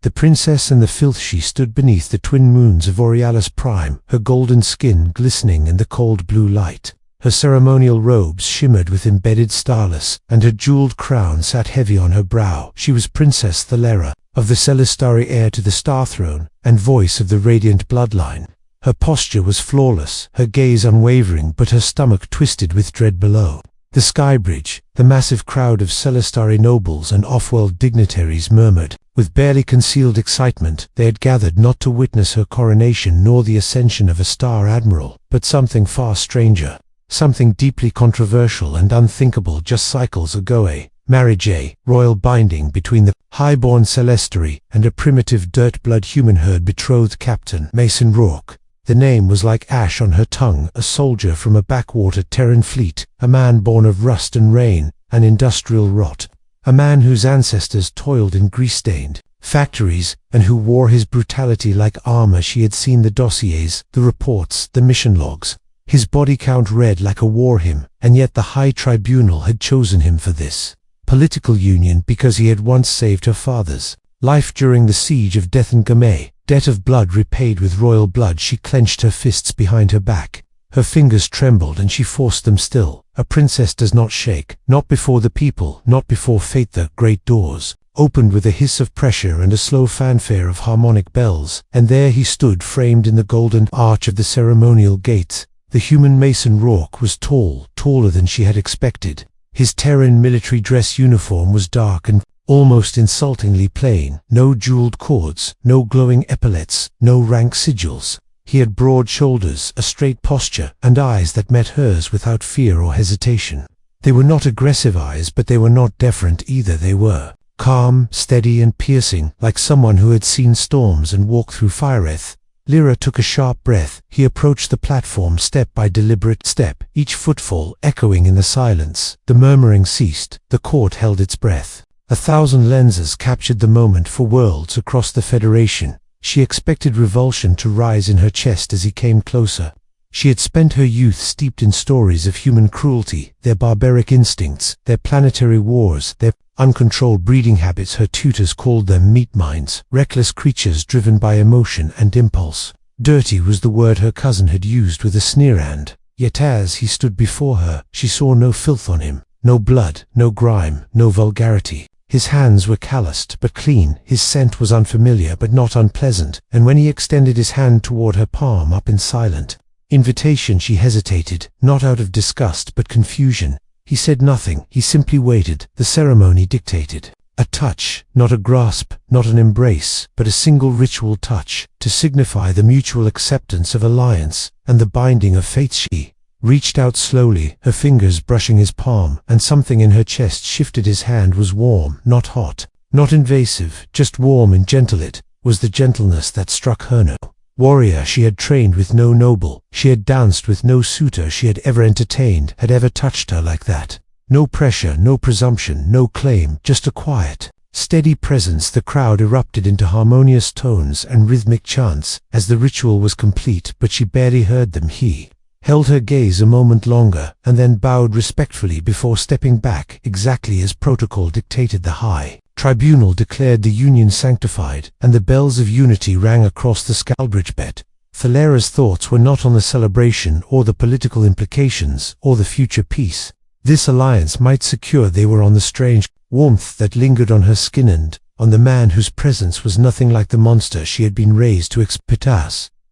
The princess and the filth. She stood beneath the twin moons of Borealis Prime, her golden skin glistening in the cold blue light. Her ceremonial robes shimmered with embedded starless, and her jeweled crown sat heavy on her brow. She was Princess Thalera, of the Celestari, heir to the Star Throne, and voice of the radiant bloodline. Her posture was flawless, her gaze unwavering, but her stomach twisted with dread below. The sky bridge, the massive crowd of Celestari nobles and off-world dignitaries murmured. With barely concealed excitement, they had gathered not to witness her coronation nor the ascension of a Star Admiral, but something far stranger. Something deeply controversial and unthinkable. Just cycles ago, a marriage, a royal binding between the highborn Celestari and a primitive dirt-blood human herd betrothed Captain Mason Rourke. The name was like ash on her tongue, a soldier from a backwater Terran fleet, a man born of rust and rain and industrial rot, a man whose ancestors toiled in grease-stained factories and who wore his brutality like armor. She had seen the dossiers, the reports, the mission logs. His body count read like a war hymn, and yet the High Tribunal had chosen him for this political union because he had once saved her father's life during the siege of Dethengame. Debt of blood repaid with royal blood. She clenched her fists behind her back. Her fingers trembled and she forced them still. A princess does not shake, not before the people, not before fate. The great doors opened with a hiss of pressure and a slow fanfare of harmonic bells, and there he stood, framed in the golden arch of the ceremonial gates. The human Mason Rourke was tall, taller than she had expected. His Terran military dress uniform was dark and almost insultingly plain. No jeweled cords, no glowing epaulets, no rank sigils. He had broad shoulders, a straight posture, and eyes that met hers without fear or hesitation. They were not aggressive eyes, but they were not deferent either. They were calm, steady, and piercing, like someone who had seen storms and walked through fireth. Lyra took a sharp breath. He approached the platform step by deliberate step, each footfall echoing in the silence. The murmuring ceased. The court held its breath. 1,000 lenses captured the moment for worlds across the Federation. She expected revulsion to rise in her chest as he came closer. She had spent her youth steeped in stories of human cruelty, their barbaric instincts, their planetary wars, their uncontrolled breeding habits. Her tutors called them meat minds, reckless creatures driven by emotion and impulse. Dirty was the word her cousin had used with a sneer, and yet as he stood before her, she saw no filth on him, no blood, no grime, no vulgarity. His hands were calloused but clean, his scent was unfamiliar but not unpleasant, and when he extended his hand toward her palm up in silent invitation, she hesitated, not out of disgust but confusion. He said nothing, he simply waited. The ceremony dictated. A touch, not a grasp, not an embrace, but a single ritual touch, to signify the mutual acceptance of alliance and the binding of fate. She reached out slowly, her fingers brushing his palm, and something in her chest shifted. His hand was warm, not hot, not invasive, just warm and gentle. It was the gentleness that struck her. No warrior she had trained with, no noble she had danced with, no suitor she had ever entertained had ever touched her like that. No pressure, no presumption, no claim, just a quiet, steady presence. The crowd erupted into harmonious tones and rhythmic chants as the ritual was complete, but she barely heard them. He held her gaze a moment longer, and then bowed respectfully before stepping back, exactly as protocol dictated. The High Tribunal declared the union sanctified, and the bells of unity rang across the Scalbridge bet. Thalera's thoughts were not on the celebration or the political implications or the future peace this alliance might secure. They were on the strange warmth that lingered on her skin and on the man whose presence was nothing like the monster she had been raised to expect.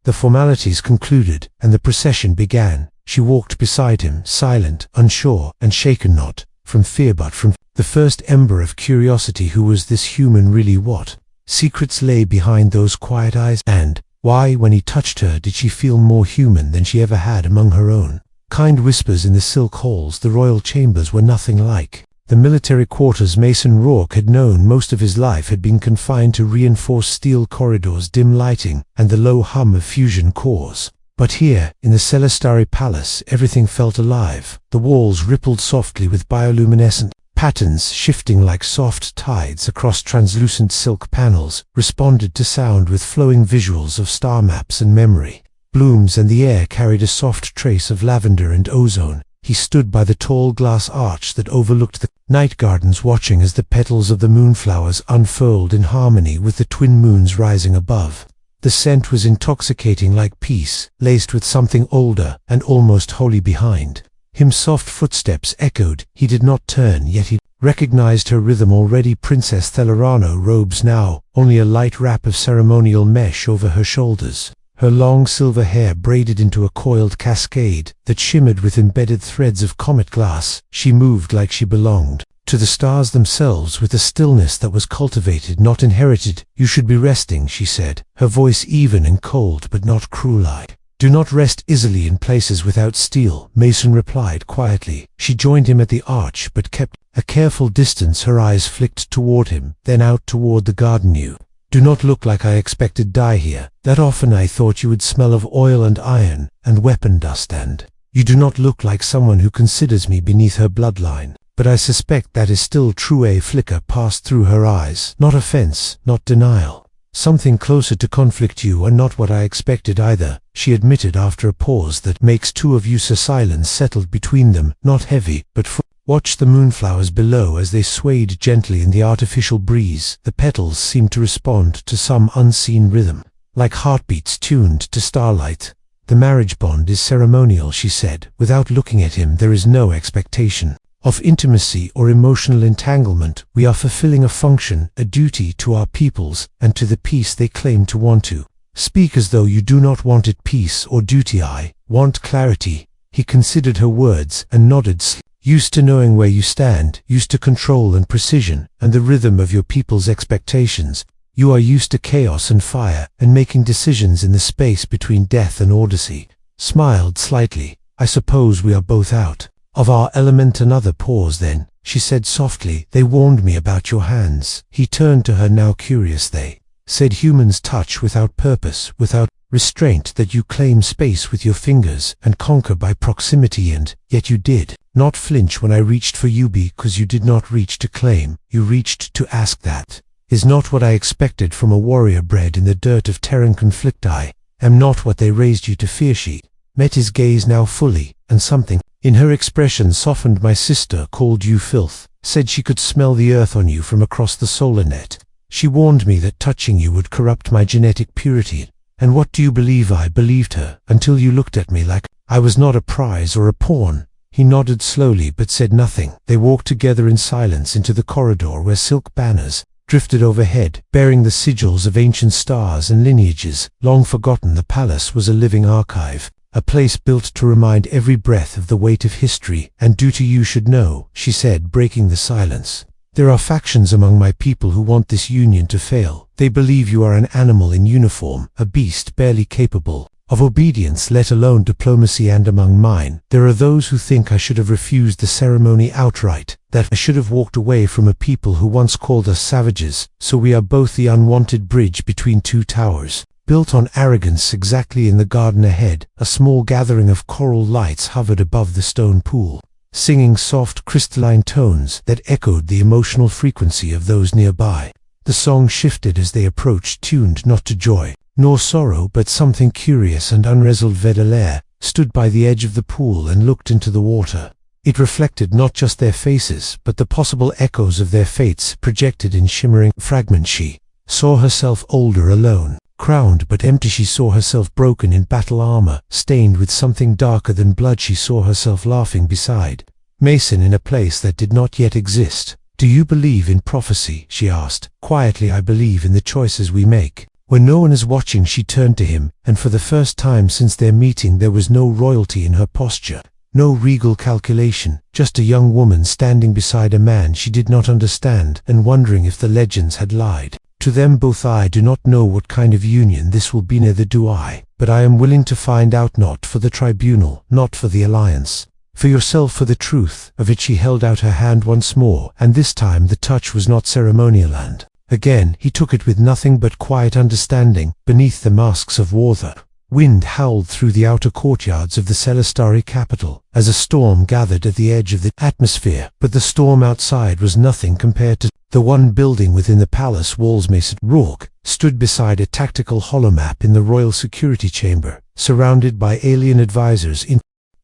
The formalities concluded, and the procession began. She walked beside him, silent, unsure, and shaken not from fear but from the first ember of curiosity. Who was this human really? What secrets lay behind those quiet eyes? And why, when he touched her, did she feel more human than she ever had among her own kind whispers in the silk halls? The royal chambers were nothing like the military quarters Mason Rourke had known. Most of his life had been confined to reinforced steel corridors, dim lighting, and the low hum of fusion cores. But here, in the Celestari Palace, everything felt alive. The walls rippled softly with bioluminescent patterns, shifting like soft tides across translucent silk panels, responded to sound with flowing visuals of star maps and memory blooms, and the air carried a soft trace of lavender and ozone. He stood by the tall glass arch that overlooked the night gardens, watching as the petals of the moonflowers unfurled in harmony with the twin moons rising above. The scent was intoxicating, like peace, laced with something older and almost holy behind him. Soft footsteps echoed. He did not turn, yet he recognized her rhythm already. Princess Thelerano robes now, only a light wrap of ceremonial mesh over her shoulders. Her long silver hair braided into a coiled cascade that shimmered with embedded threads of comet glass. She moved like she belonged to the stars themselves, with a stillness that was cultivated, not inherited. "You should be resting," she said, her voice even and cold but not cruel-like. "Do not rest easily in places without steel," Mason replied quietly. She joined him at the arch but kept a careful distance. Her eyes flicked toward him, then out toward the garden. "You do not look like I expected die here. That often I thought you would smell of oil and iron and weapon dust, and you do not look like someone who considers me beneath her bloodline. But I suspect that is still true." A flicker passed through her eyes. Not offense, not denial. "Something closer to conflict. You are not what I expected either," she admitted after a pause that makes two of you. A silence settled between them, not heavy, but full. Watch the moonflowers below as they swayed gently in the artificial breeze. The petals seemed to respond to some unseen rhythm, like heartbeats tuned to starlight. "The marriage bond is ceremonial," she said, without looking at him. "There is no expectation of intimacy or emotional entanglement. We are fulfilling a function, a duty to our peoples and to the peace they claim to want to. Speak as though you do not want it. Peace or duty? I want clarity." He considered her words and nodded. "Used to knowing where you stand, used to control and precision, and the rhythm of your people's expectations. You are used to chaos and fire, and making decisions in the space between death and Odyssey." Smiled slightly. "I suppose we are both out of our element." Another pause. "Then," she said softly, "they warned me about your hands." He turned to her, now curious. "They said humans touch without purpose, without restraint, that you claim space with your fingers and conquer by proximity, and yet you did not flinch when I reached for you, because you did not reach to claim, you reached to ask. That is not what I expected from a warrior bred in the dirt of Terran conflict. I am not what they raised you to fear." She met his gaze now fully, and something in her expression softened. "My sister called you filth, said she could smell the earth on you from across the solar net. She warned me that touching you would corrupt my genetic purity. And what do you believe? I believed her, until you looked at me like I was not a prize or a pawn." He nodded slowly but said nothing. They walked together in silence into the corridor, where silk banners drifted overhead, bearing the sigils of ancient stars and lineages long forgotten. The palace was a living archive, a place built to remind every breath of the weight of history and duty. "You should know," she said, breaking the silence. "There are factions among my people who want this union to fail. They believe you are an animal in uniform, a beast barely capable of obedience, let alone diplomacy. And among mine, there are those who think I should have refused the ceremony outright, that I should have walked away from a people who once called us savages. So we are both the unwanted bridge between two towers, built on arrogance." Exactly. In the garden ahead, a small gathering of coral lights hovered above the stone pool, singing soft crystalline tones that echoed the emotional frequency of those nearby. The song shifted as they approached, tuned not to joy nor sorrow, but something curious and unresolved. Vedalaire stood by the edge of the pool and looked into the water. It reflected not just their faces, but the possible echoes of their fates projected in shimmering fragments. She saw herself older, alone, crowned but empty. She saw herself broken in battle armor, stained with something darker than blood. She saw herself laughing beside Mason in a place that did not yet exist. "Do you believe in prophecy?" she asked quietly. "I believe in the choices we make when no one is watching." She turned to him, and for the first time since their meeting there was no royalty in her posture, no regal calculation, just a young woman standing beside a man she did not understand and wondering if the legends had lied to them both. "I do not know what kind of union this will be, neither do I, but I am willing to find out, not for the tribunal, not for the alliance, for yourself, for the truth of it." She held out her hand once more, and this time the touch was not ceremonial, and again he took it with nothing but quiet understanding. Beneath the masks of war, the wind howled through the outer courtyards of the Celestari capital as a storm gathered at the edge of the atmosphere, but the storm outside was nothing compared to the one building within the palace walls. Mason Rourke stood beside a tactical holomap in the royal security chamber, surrounded by alien advisors in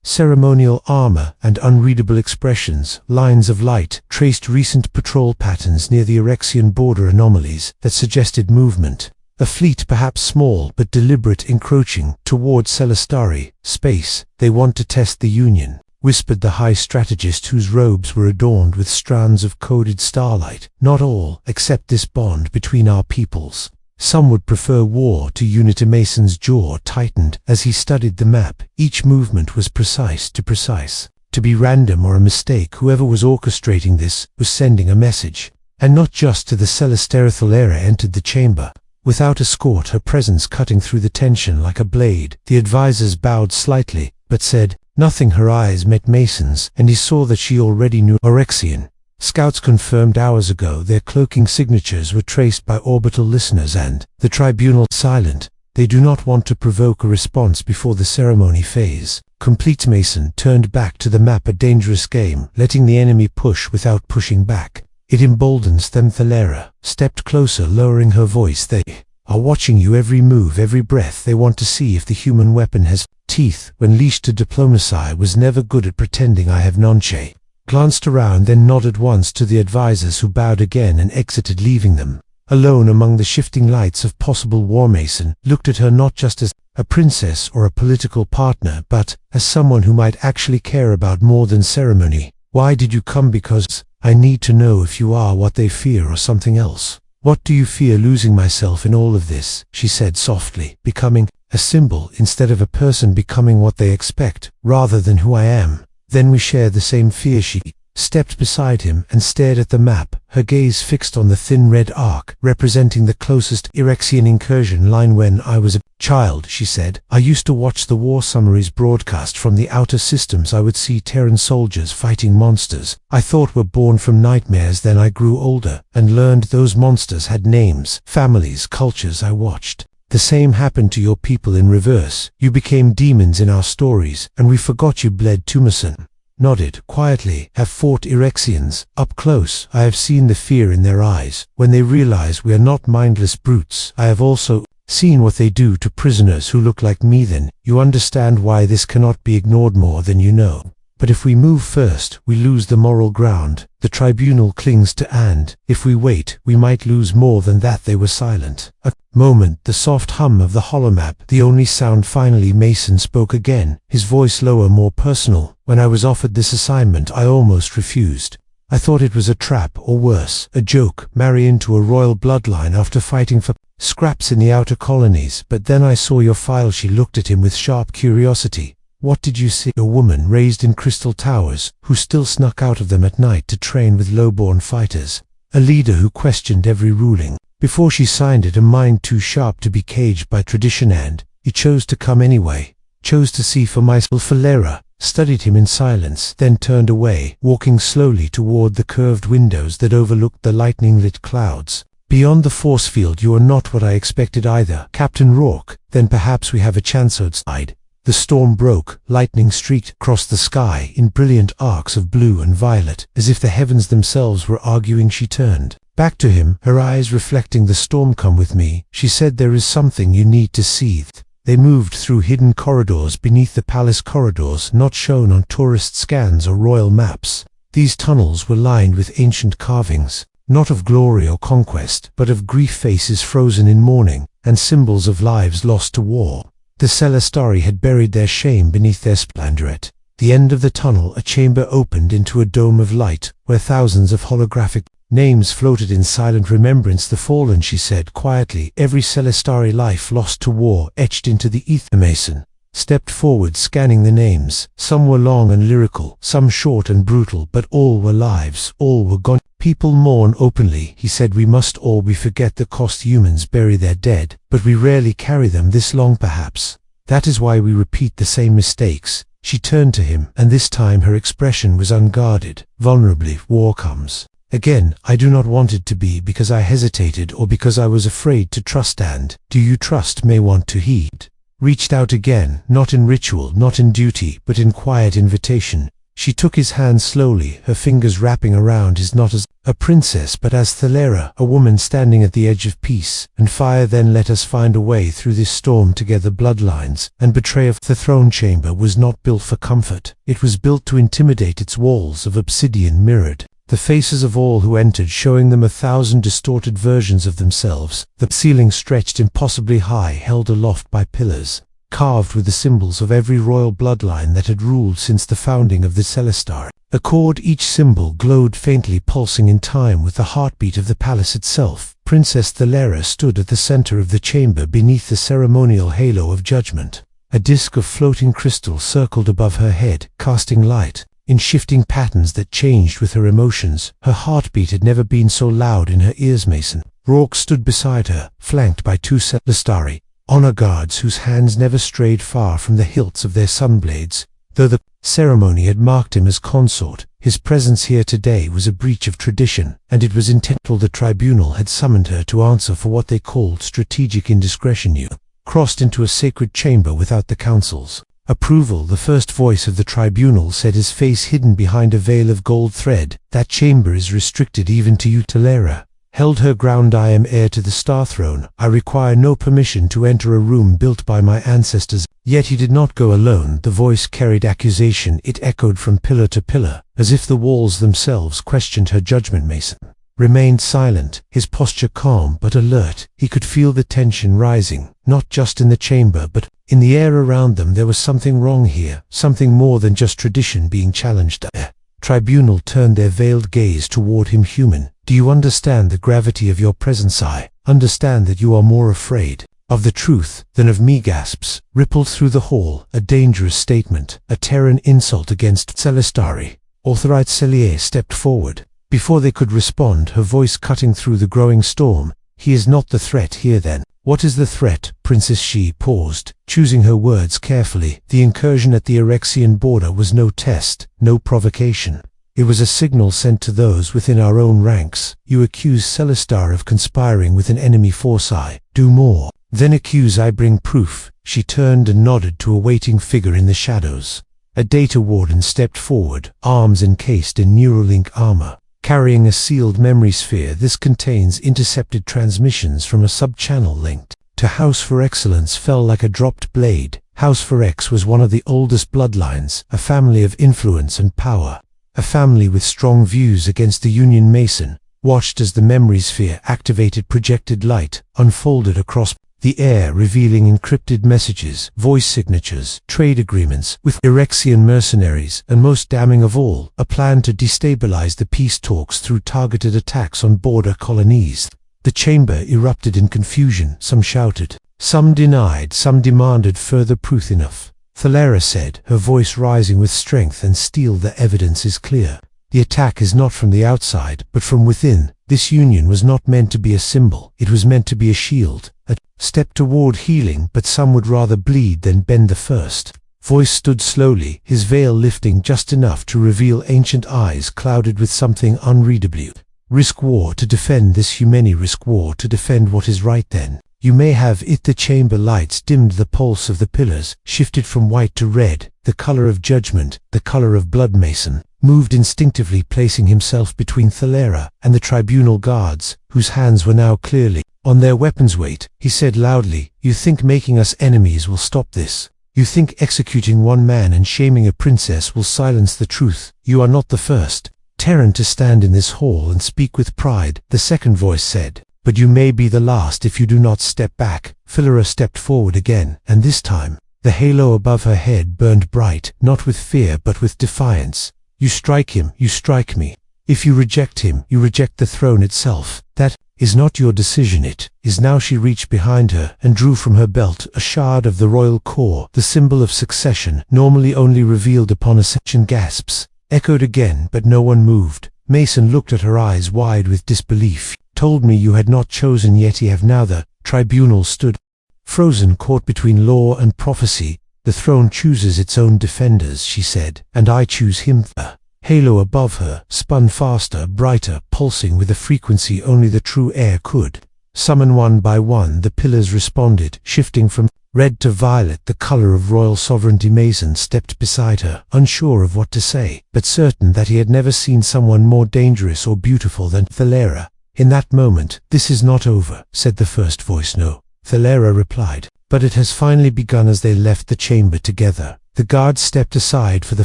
ceremonial armor, and unreadable expressions. Lines of light traced recent patrol patterns near the Erexian border, anomalies that suggested movement. A fleet, perhaps small but deliberate, encroaching toward Celestari space. They want to test the Union, whispered the high strategist whose robes were adorned with strands of coded starlight. Not all accept this bond between our peoples. Some would prefer war to unity. Mason's jaw tightened as he studied the map. Each movement was precise. To be random or a mistake, whoever was orchestrating this was sending a message. And not just to the Celestarithal era. Entered the chamber without escort, her presence cutting through the tension like a blade. The advisors bowed slightly, but said nothing. Her eyes met Mason's, and he saw that she already knew Erexian. Scouts confirmed hours ago. Their cloaking signatures were traced by orbital listeners, and the tribunal silent. They do not want to provoke a response before the ceremony phase. Complete. Mason turned back to the map. A dangerous game, letting the enemy push without pushing back. It emboldens them. Thalera stepped closer, lowering her voice. They are watching you, every move, every breath. They want to see if the human weapon has teeth. When leashed to diplomacy, was never good at pretending. I have nonche. Glanced around, then nodded once to the advisors, who bowed again and exited, leaving them alone among the shifting lights of possible war. Mason looked at her not just as a princess or a political partner, but as someone who might actually care about more than ceremony. Why did you come? Because I need to know if you are what they fear or something else. What do you fear? Losing myself in all of this, she said softly. Becoming a symbol instead of a person. Becoming what they expect rather than who I am. Then we share the same fear. She stepped beside him and stared at the map, her gaze fixed on the thin red arc representing the closest Erexian incursion line. When I was a child, she said, I used to watch the war summaries broadcast from the outer systems. I would see Terran soldiers fighting monsters I thought were born from nightmares. Then I grew older and learned those monsters had names, families, cultures. I watched the same happened to your people in reverse. You became demons in our stories, and we forgot you bled. Tumason nodded quietly. Have fought Erexians up close. I have seen the fear in their eyes when they realize we are not mindless brutes. I have also seen what they do to prisoners who look like me. Then you understand why this cannot be ignored more than you know. But if we move first, we lose the moral ground the tribunal clings to, and if we wait, we might lose more than that. They were silent a moment, the soft hum of the holomap the only sound. Finally Mason spoke again, his voice lower, more personal. When I was offered this assignment, I almost refused. I thought it was a trap, or worse, a joke. Marry into a royal bloodline after fighting for scraps in the outer colonies. But then I saw your file. She looked at him with sharp curiosity. What did you see? A woman raised in crystal towers, who still snuck out of them at night to train with lowborn fighters. A leader who questioned every ruling before she signed it. A mind too sharp to be caged by tradition, and he chose to come anyway. Chose to see for myself. Falera studied him in silence, then turned away, walking slowly toward the curved windows that overlooked the lightning-lit clouds. Beyond the force field, you are not what I expected either, Captain Rourke. Then perhaps we have a chance. Outside the storm broke. Lightning streaked across the sky in brilliant arcs of blue and violet, as if the heavens themselves were arguing. She turned back to him, her eyes reflecting the storm. Come with me, she said. There is something you need to see. They moved through hidden corridors beneath the palace, corridors not shown on tourist scans or royal maps. These tunnels were lined with ancient carvings, not of glory or conquest, but of grief, faces frozen in mourning, and symbols of lives lost to war. The Celestari had buried their shame beneath their splendor. At the end of the tunnel, a chamber opened into a dome of light, where thousands of holographic names floated in silent remembrance. The fallen, she said quietly, every Celestari life lost to war, etched into the ether. Mason stepped forward, scanning the names. Some were long and lyrical, some short and brutal, but all were lives, all were gone. People mourn openly, he said. We must all forget the cost. Humans bury their dead, but we rarely carry them this long. Perhaps that is why we repeat the same mistakes. She turned to him, and this time her expression was unguarded. Vulnerably. War comes again. I do not want it to be because I hesitated or because I was afraid to trust. And do you trust? May want to heed. Reached out again, not in ritual, not in duty, but in quiet invitation. She took his hand slowly, her fingers wrapping around his, not as a princess but as Thalera, a woman standing at the edge of peace and fire. Then let us find a way through this storm together. Bloodlines and betrayal. The throne chamber was not built for comfort. It was built to intimidate. Its walls of obsidian mirrored the faces of all who entered, showing them 1,000 distorted versions of themselves. The ceiling stretched impossibly high, held aloft by pillars carved with the symbols of every royal bloodline that had ruled since the founding of the Celestar. A chord, each symbol glowed faintly, pulsing in time with the heartbeat of the palace itself. Princess Thalera stood at the center of the chamber beneath the ceremonial halo of judgment. A disk of floating crystal circled above her head, casting light in shifting patterns that changed with her emotions. Her heartbeat had never been so loud in her ears. Mason Rourke stood beside her, flanked by 2 Celestari honor guards whose hands never strayed far from the hilts of their sunblades. Though the ceremony had marked him as consort, his presence here today was a breach of tradition, and it was intentional. The tribunal had summoned her to answer for what they called strategic indiscretion. You crossed into a sacred chamber without the council's approval, the first voice of the tribunal said, his face hidden behind a veil of gold thread. That chamber is restricted even to you. Thalera held her ground. I am heir to the Star Throne. I require no permission to enter a room built by my ancestors. Yet he did not go alone. The voice carried accusation. It echoed from pillar to pillar, as if the walls themselves questioned her judgment. Mason remained silent, his posture calm but alert. He could feel the tension rising, not just in the chamber but in the air around them. There was something wrong here, something more than just tradition being challenged. The tribunal turned their veiled gaze toward him. Human, do you understand the gravity of your presence? I understand that you are more afraid of the truth than of me. Gasps rippled through the hall, a dangerous statement, a Terran insult against Celestari. Authorite Cellier stepped forward. Before they could respond, her voice cutting through the growing storm. He is not the threat here then. What is the threat, Princess? She paused, choosing her words carefully. The incursion at the Erexian border was no test, no provocation. It was a signal sent to those within our own ranks. You accuse Celestar of conspiring with an enemy force. I do more than accuse. I bring proof. She turned and nodded to a waiting figure in the shadows. A data warden stepped forward, arms encased in Neuralink armor, carrying a sealed memory sphere. This contains intercepted transmissions from a sub-channel linked to House for Excellence. Fell like a dropped blade. House for X was one of the oldest bloodlines, a family of influence and power. A family with strong views against the Union. Mason watched as the memory sphere activated, projected light unfolded across the air, revealing encrypted messages, voice signatures, trade agreements with Erexian mercenaries, and most damning of all, a plan to destabilize the peace talks through targeted attacks on border colonies. The chamber erupted in confusion. Some shouted, some denied, some demanded further proof. Enough, Thalera said, her voice rising with strength and steel. The evidence is clear. The attack is not from the outside, but from within. This union was not meant to be a symbol. It was meant to be a shield, a step toward healing, but some would rather bleed than bend. The first voice stood slowly, his veil lifting just enough to reveal ancient eyes clouded with something unreadable. Risk war to defend this humanity. Risk war to defend what is right. Then you may have it. The chamber lights dimmed. The pulse of the pillars shifted from white to red, the color of judgment, the color of blood. Mason moved instinctively, placing himself between Thalera and the tribunal guards, whose hands were now clearly on their weapons. Wait, he said loudly, you think making us enemies will stop this? You think executing one man and shaming a princess will silence the truth? You are not the first Terran to stand in this hall and speak with pride, the second voice said, but you may be the last if you do not step back. Thalera stepped forward again, and this time, the halo above her head burned bright, not with fear but with defiance. You strike him, you strike me. If you reject him, you reject the throne itself. That is not your decision. It is now. She reached behind her and drew from her belt a shard of the royal core, the symbol of succession, normally only revealed upon ascension. Gasps echoed again, but no one moved. Mason looked at her, eyes wide with disbelief. Told me you had not chosen yet. He have now. The tribunal stood frozen, caught between law and prophecy. The throne chooses its own defenders, she said, and I choose him. The halo above her spun faster, brighter, pulsing with a frequency only the true heir could Summon one by one, the pillars responded, shifting from red to violet, the color of royal sovereignty. Mason stepped beside her, unsure of what to say, but certain that he had never seen someone more dangerous or beautiful than Thalera. In that moment, "This is not over," said the first voice. "No," Thalera replied, "but it has finally begun." As they left the chamber together, the guards stepped aside. For the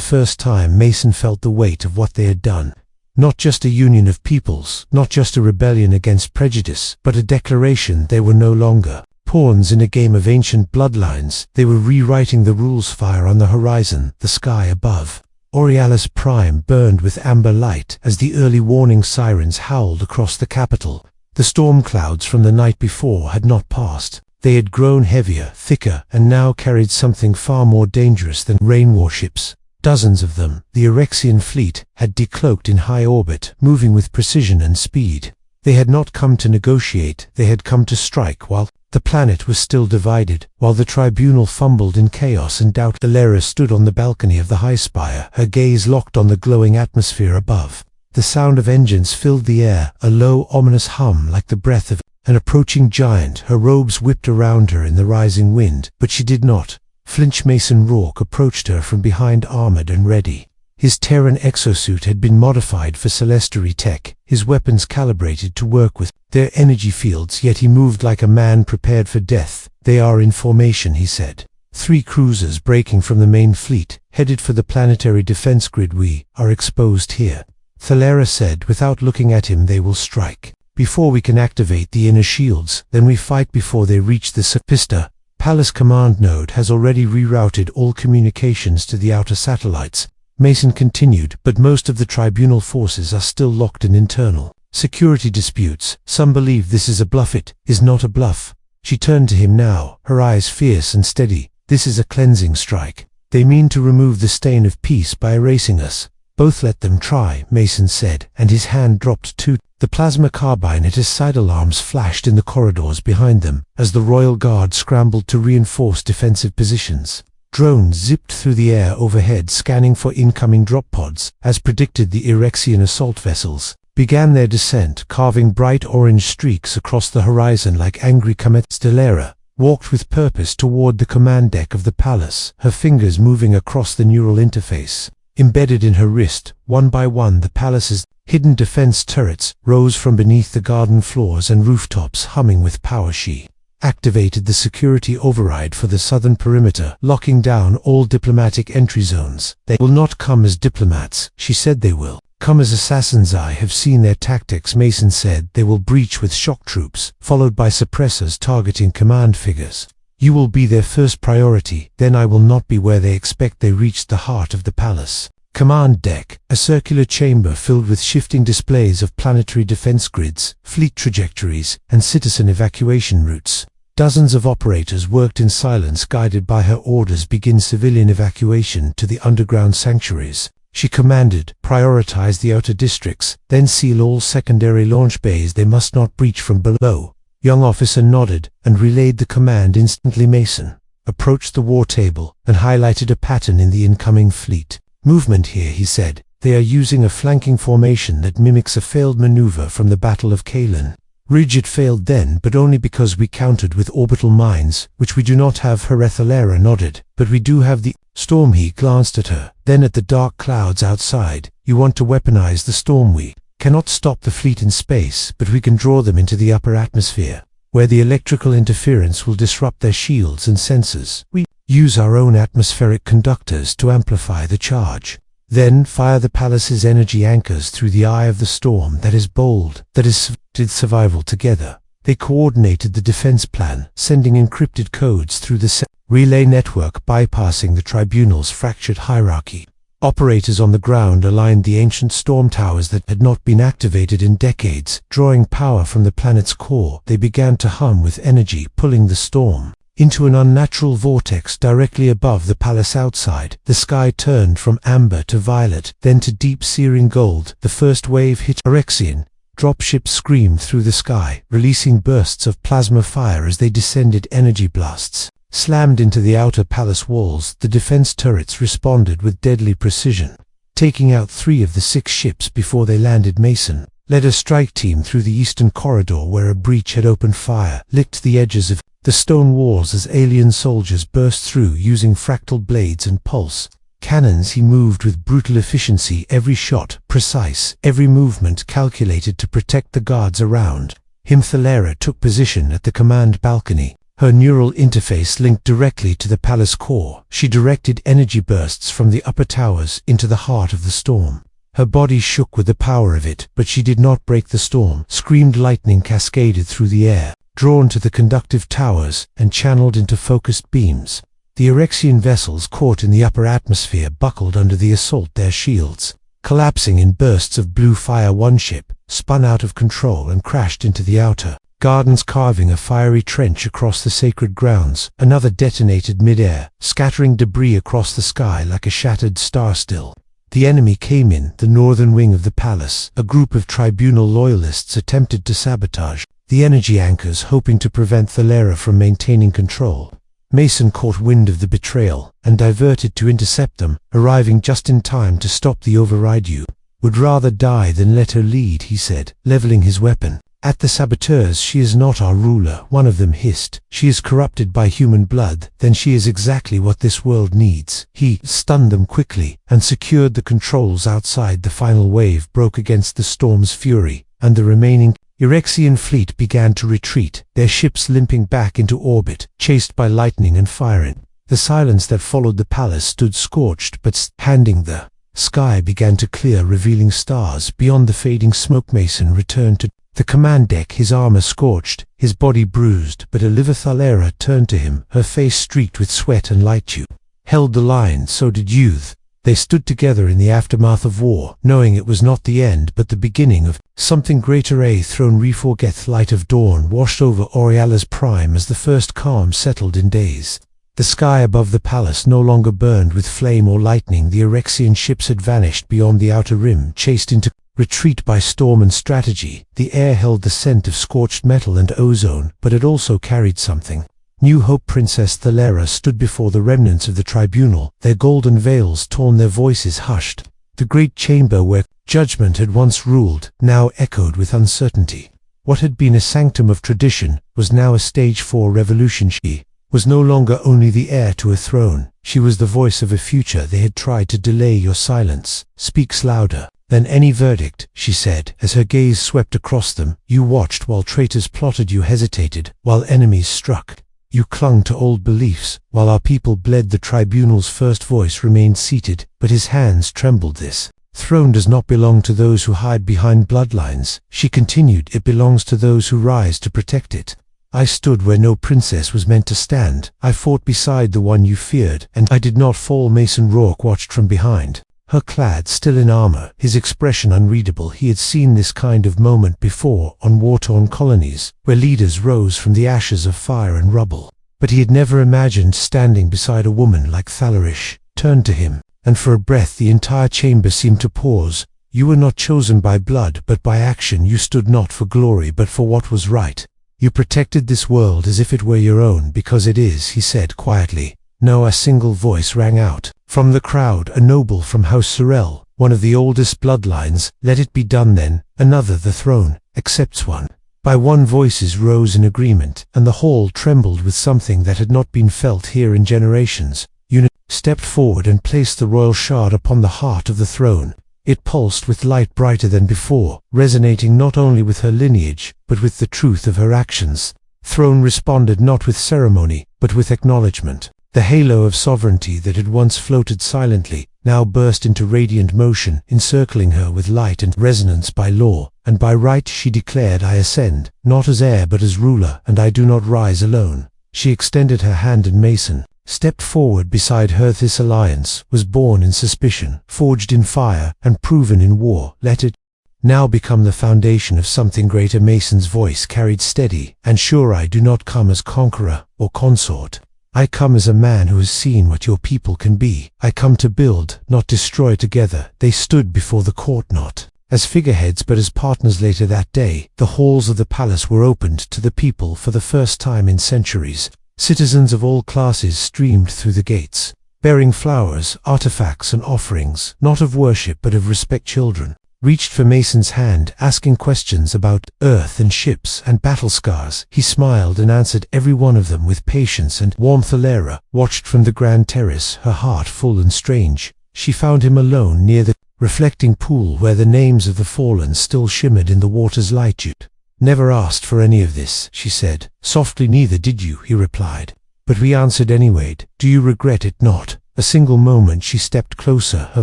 first time, Mason felt the weight of what they had done. Not just a union of peoples, not just a rebellion against prejudice, but a declaration they were no longer pawns in a game of ancient bloodlines. They were rewriting the rules. Fire on the horizon, the sky above Borealis Prime burned with amber light as the early warning sirens howled across the capital. The storm clouds from the night before had not passed. They had grown heavier, thicker, and now carried something far more dangerous than rain warships. Dozens of them, the Erexian fleet, had decloaked in high orbit, moving with precision and speed. They had not come to negotiate, they had come to strike while the planet was still divided, while the tribunal fumbled in chaos and doubt. Thalera stood on the balcony of the high spire, her gaze locked on the glowing atmosphere above. The sound of engines filled the air, a low, ominous hum like the breath of an approaching giant. Her robes whipped around her in the rising wind, but she did not flinch. Mason Rourke approached her from behind, armored and ready. His Terran exosuit had been modified for celestiary tech, his weapons calibrated to work with their energy fields, yet he moved like a man prepared for death. "They are in formation," he said. 3 cruisers breaking from the main fleet, headed for the planetary defense grid. "We are exposed here," Thalera said without looking at him. "They will strike before we can activate the inner shields, then we fight before they reach the Pista. Palace command node has already rerouted all communications to the outer satellites," Mason continued, "but most of the tribunal forces are still locked in internal security disputes. Some believe this is a bluff. It is not a bluff." She turned to him now, her eyes fierce and steady. "This is a cleansing strike. They mean to remove the stain of peace by erasing us." "Both let them try," Mason said, and his hand dropped to the plasma carbine at his side. Alarms flashed in the corridors behind them as the Royal Guard scrambled to reinforce defensive positions. Drones zipped through the air overhead, scanning for incoming drop pods. As predicted, the Erexian assault vessels began their descent, carving bright orange streaks across the horizon like angry comets. Thalera walked with purpose toward the command deck of the palace, her fingers moving across the neural interface embedded in her wrist. One by one, the palace's hidden defense turrets rose from beneath the garden floors and rooftops, humming with power. She activated the security override for the southern perimeter, locking down all diplomatic entry zones. "They will not come as diplomats," she said. "They will come as assassins. I have seen their tactics," Mason said. "They will breach with shock troops, followed by suppressors targeting command figures. You will be their first priority, then I will not be where they expect." They reached the heart of the palace command deck, a circular chamber filled with shifting displays of planetary defense grids, fleet trajectories, and citizen evacuation routes. Dozens of operators worked in silence, guided by her orders. "Begin civilian evacuation to the underground sanctuaries," she commanded. "Prioritize the outer districts, then seal all secondary launch bays. They must not breach from below." Young officer nodded and relayed the command instantly. Mason approached the war table and highlighted a pattern in the incoming fleet movement here, he said. "They are using a flanking formation that mimics a failed maneuver from the Battle of Kalen. Ridge, it failed then, but only because we countered with orbital mines, which we do not have." Thalera nodded. "But we do have the storm." He glanced at her, then at the dark clouds outside. "You want to weaponize the storm. We cannot stop the fleet in space, but we can draw them into the upper atmosphere, where the electrical interference will disrupt their shields and sensors. We use our own atmospheric conductors to amplify the charge. Then fire the palace's energy anchors through the eye of the storm. That is bold. That is survival." Together they coordinated the defense plan, sending encrypted codes through the relay network, bypassing the tribunal's fractured hierarchy. Operators on the ground aligned the ancient storm towers that had not been activated in decades, drawing power from the planet's core. They began to hum with energy, pulling the storm into an unnatural vortex directly above the palace. Outside, the sky turned from amber to violet, then to deep searing gold. The first wave hit Erexian. Dropships screamed through the sky, releasing bursts of plasma fire as they descended. Energy blasts slammed into the outer palace walls. The defense turrets responded with deadly precision, taking out 3 of the 6 ships before they landed. Mason led a strike team through the eastern corridor where a breach had opened fire, licked the edges of the stone walls as alien soldiers burst through using fractal blades and pulse cannons. He moved with brutal efficiency, every shot precise, every movement calculated to protect the guards around him. Thalera took position at the command balcony, her neural interface linked directly to the palace core. She directed energy bursts from the upper towers into the heart of the storm. Her body shook with the power of it, but she did not break the storm. Screamed lightning cascaded through the air, drawn to the conductive towers and channeled into focused beams. The Erexian vessels caught in the upper atmosphere buckled under the assault, their shields collapsing in bursts of blue fire. One ship spun out of control and crashed into the outer gardens, carving a fiery trench across the sacred grounds. Another detonated mid-air, scattering debris across the sky like a shattered star. Still, the enemy came in the northern wing of the palace. A group of tribunal loyalists attempted to sabotage the energy anchors, hoping to prevent Thalera from maintaining control. Mason caught wind of the betrayal and diverted to intercept them, arriving just in time to stop the override. "You would rather die than let her lead," he said, leveling his weapon at the saboteurs. "She is not our ruler," one of them hissed. "She is corrupted by human blood. Then she is exactly what this world needs." He stunned them quickly and secured the controls outside. The final wave broke against the storm's fury, and the remaining Erexian fleet began to retreat, their ships limping back into orbit, chased by lightning and fire. The silence that followed the palace stood scorched but standing. The sky began to clear, revealing stars beyond the fading smoke. Mason returned to the command deck, his armor scorched, his body bruised, but Oliva Thalera turned to him, her face streaked with sweat and light. "You held the line, so did youth." They stood together in the aftermath of war, knowing it was not the end but the beginning of something greater. A throne reforgeth. Light of dawn washed over Oriala's prime as the first calm settled in days. The sky above the palace no longer burned with flame or lightning. The Erexian ships had vanished beyond the outer rim, chased into retreat by storm and strategy. The air held the scent of scorched metal and ozone, but it also carried something new. Hope. Princess Thalera stood before the remnants of the tribunal, their golden veils torn, their voices hushed. The great chamber where judgment had once ruled now echoed with uncertainty. What had been a sanctum of tradition was now a stage 4 revolution. She was no longer only the heir to a throne, she was the voice of a future they had tried to delay. "Your silence speaks louder than any verdict," she said, as her gaze swept across them. "You watched while traitors plotted, you hesitated while enemies struck. You clung to old beliefs, while our people bled." The tribunal's first voice remained seated, but his hands trembled. "This throne does not belong to those who hide behind bloodlines," she continued. "It belongs to those who rise to protect it. I stood where no princess was meant to stand. I fought beside the one you feared, and I did not fall." Mason Rourke watched from behind, her clad still in armor, his expression unreadable. He had seen this kind of moment before on war-torn colonies, where leaders rose from the ashes of fire and rubble. But he had never imagined standing beside a woman like Thalerish. Turned to him, and for a breath the entire chamber seemed to pause. "You were not chosen by blood, but by action. You stood not for glory, but for what was right. You protected this world as if it were your own, because it is," he said quietly. No, a single voice rang out from the crowd, a noble from House Sorel, one of the oldest bloodlines. "Let it be done then." Another, "The throne accepts." One by one voices rose in agreement, and the hall trembled with something that had not been felt here in generations. Unit stepped forward and placed the royal shard upon the heart of the throne. It pulsed with light brighter than before, resonating not only with her lineage, but with the truth of her actions. Throne responded not with ceremony, but with acknowledgement. The halo of sovereignty that had once floated silently now burst into radiant motion, encircling her with light and resonance. "By law and by right," she declared, "I ascend, not as heir but as ruler, and I do not rise alone." She extended her hand, and Mason stepped forward beside her. "This alliance was born in suspicion, forged in fire, and proven in war. Let it now become the foundation of something greater." Mason's voice carried steady and sure. "I do not come as conqueror or consort. I come as a man who has seen what your people can be. I come to build, not destroy." Together they stood before the court, not as figureheads but as partners. Later that day, the halls of the palace were opened to the people for the first time in centuries. Citizens of all classes streamed through the gates, bearing flowers, artifacts and offerings, not of worship but of respect. Children reached for Mason's hand, asking questions about Earth and ships and battle scars. He smiled and answered every one of them with patience and warmth. Thalera watched from the grand terrace, her heart full and strange. She found him alone near the reflecting pool where the names of the fallen still shimmered in the water's light. "You never asked for any of this," she said softly. "Neither did you," he replied. "But we answered anyway. Do you regret it?" "Not a single moment." She stepped closer, her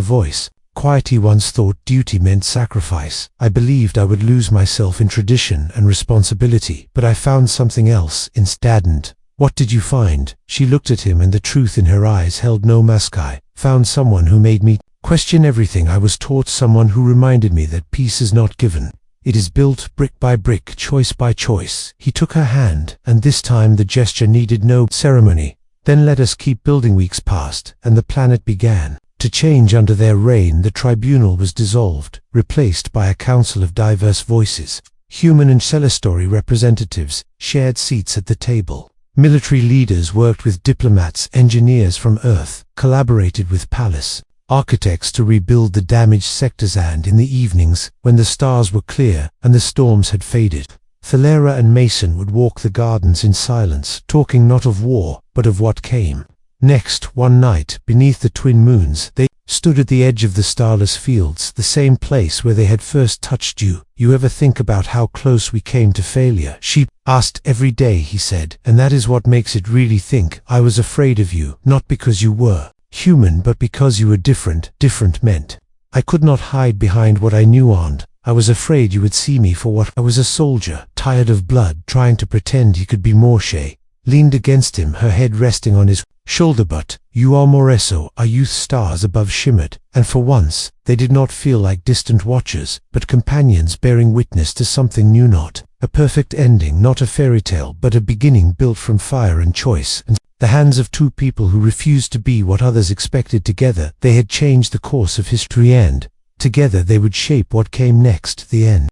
voice quiet. "He once thought duty meant sacrifice. I believed I would lose myself in tradition and responsibility, but I found something else instead." "And what did you find?" She looked at him, and the truth in her eyes held no mask. "I found someone who made me question everything I was taught, someone who reminded me that peace is not given. It is built brick by brick, choice by choice." He took her hand, and this time the gesture needed no ceremony. "Then let us keep building." Weeks passed, and the planet began to change under their reign. The tribunal was dissolved, replaced by a council of diverse voices. Human and Celestori representatives shared seats at the table. Military leaders worked with diplomats, engineers from Earth collaborated with Palace architects to rebuild the damaged sectors. And in the evenings, when the stars were clear and the storms had faded, Thalera and Mason would walk the gardens in silence, talking not of war, but of what came next. One night, beneath the twin moons, they stood at the edge of the starless fields, the same place where they had first touched. You ever think about how close we came to failure?" She asked. "Every day," he said, "and that is what makes it really think. I was afraid of you, not because you were human, but because you were different." Different meant I could not hide behind what I knew, and I was afraid you would see me for what I was, a soldier, tired of blood, trying to pretend he could be more." She leaned against him, her head resting on his shoulder. "But you are Moreso." Our youth stars above shimmered, and for once they did not feel like distant watchers, but companions bearing witness to something new. Not a perfect ending, not a fairy tale, but a beginning built from fire and choice, and the hands of two people who refused to be what others expected. Together they had changed the course of history, and together they would shape what came next. The end.